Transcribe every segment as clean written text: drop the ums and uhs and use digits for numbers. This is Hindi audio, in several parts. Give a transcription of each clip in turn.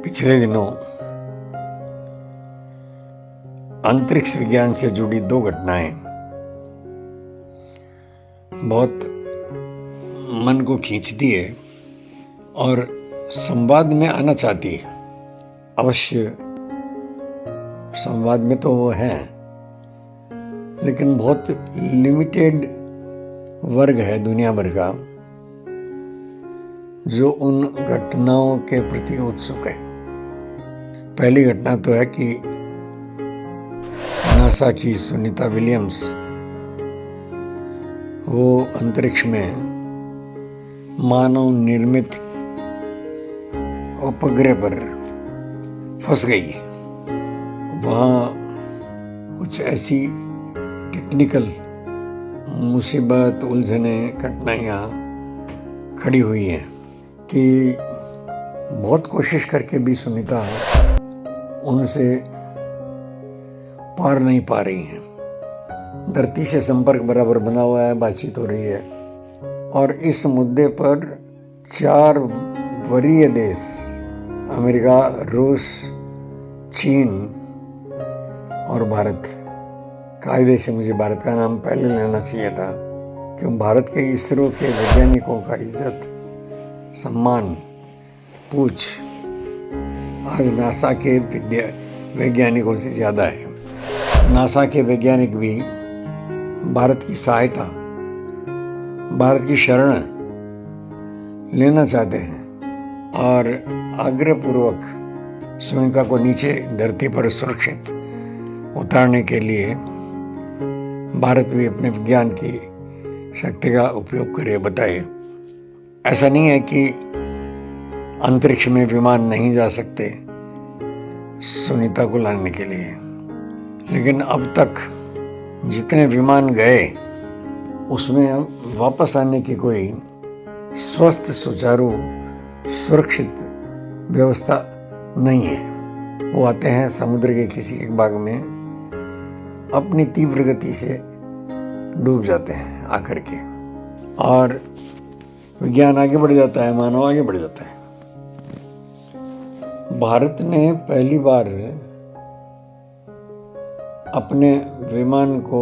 पिछले दिनों अंतरिक्ष विज्ञान से जुड़ी दो घटनाएं बहुत मन को खींचती है और संवाद में आना चाहती है। अवश्य संवाद में तो वो है, लेकिन बहुत लिमिटेड वर्ग है दुनिया भर का जो उन घटनाओं के प्रति उत्सुक है। पहली घटना तो है कि नासा की सुनीता विलियम्स वो अंतरिक्ष में मानव निर्मित उपग्रह पर फंस गई है। वहाँ कुछ ऐसी टेक्निकल मुसीबत, उलझने, कठिनाइयाँ खड़ी हुई हैं कि बहुत कोशिश करके भी सुनीता उनसे पार नहीं पा रही हैं। धरती से संपर्क बराबर बना हुआ है, बातचीत हो रही है, और इस मुद्दे पर 4 वरीय देश अमेरिका, रूस, चीन और भारत, कायदे से मुझे भारत का नाम पहले लेना चाहिए था क्योंकि भारत के इसरो के वैज्ञानिकों का इज्जत, सम्मान, पूछ आज नासा के वैज्ञानिकों से ज़्यादा है। नासा के वैज्ञानिक भी भारत की सहायता, भारत की शरण लेना चाहते हैं और आग्रहपूर्वक सुनीता को नीचे धरती पर सुरक्षित उतारने के लिए भारत भी अपने विज्ञान की शक्ति का उपयोग करे, बताए। ऐसा नहीं है कि अंतरिक्ष में विमान नहीं जा सकते सुनीता को लाने के लिए, लेकिन अब तक जितने विमान गए उसमें वापस आने की कोई स्वस्थ, सुचारू, सुरक्षित व्यवस्था नहीं है। वो आते हैं समुद्र के किसी एक भाग में, अपनी तीव्र गति से डूब जाते हैं आकर के, और विज्ञान आगे बढ़ जाता है, मानव आगे बढ़ जाता है। भारत ने पहली बार अपने विमान को,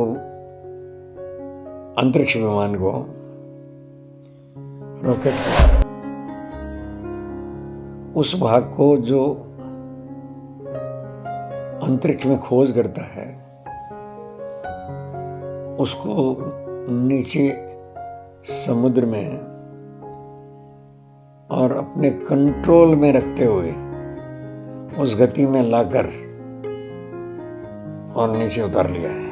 अंतरिक्ष विमान को, रॉकेट को, उस भाग को जो अंतरिक्ष में खोज करता है उसको नीचे समुद्र में और अपने कंट्रोल में रखते हुए उस गति में लाकर और नीचे उतार लिया है।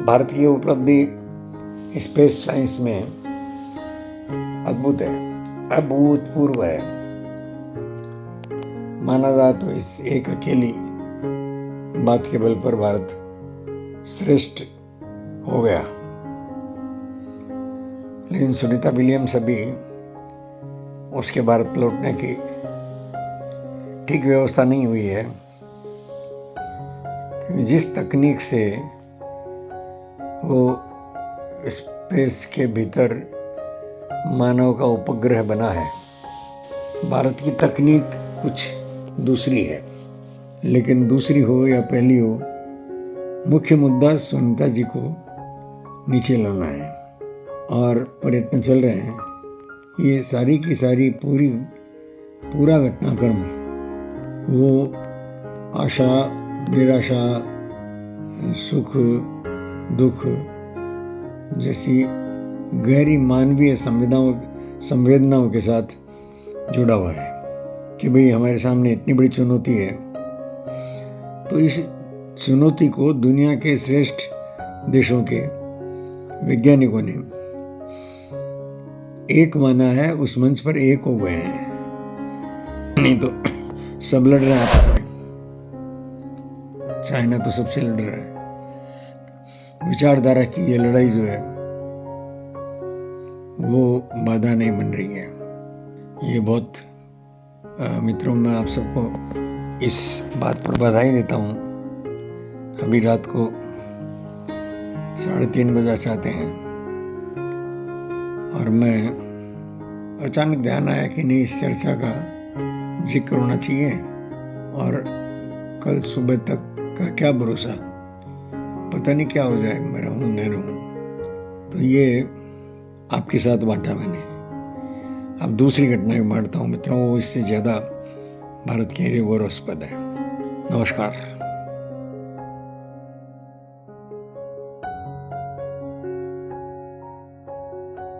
भारत की उपलब्धि स्पेस साइंस में अद्भुत है, अभूतपूर्व है। माना जाए तो इस एक अकेली बात के बल पर भारत श्रेष्ठ हो गया। लेकिन सुनीता विलियम्स अभी उसके भारत लौटने की ठीक व्यवस्था नहीं हुई है। जिस तकनीक से वो स्पेस के भीतर मानव का उपग्रह बना है, भारत की तकनीक कुछ दूसरी है। लेकिन दूसरी हो या पहली हो, मुख्य मुद्दा सुनीता जी को नीचे लाना है और प्रयत्न चल रहे हैं। ये सारी की सारी पूरा घटनाक्रम वो आशा, निराशा, सुख, दुख जैसी गहरी मानवीय संवेदनाओं के साथ जुड़ा हुआ है कि भाई हमारे सामने इतनी बड़ी चुनौती है, तो इस चुनौती को दुनिया के श्रेष्ठ देशों के वैज्ञानिकों ने एक माना है, उस मंच पर एक हो गए हैं। नहीं तो सब लड़ रहे हैं आपस में। चाइना तो सबसे लड़ रहा है। विचारधारा की ये लड़ाई जो है वो बाधा नहीं बन रही है। ये बहुत मित्रों, मैं आप सबको इस बात पर बधाई देता हूँ। अभी रात को 3:30 बजा चाहते हैं और मैं अचानक ध्यान आया कि नहीं, इस चर्चा का जिक्र होना चाहिए, और कल सुबह तक का क्या भरोसा, पता नहीं क्या हो जाए, मैं रहूं न रहूं। तो ये आपके साथ बांटा मैंने। अब दूसरी घटना भी बांटता हूँ मित्रों, वो इससे ज़्यादा भारत के लिए गौरवास्पद है। नमस्कार।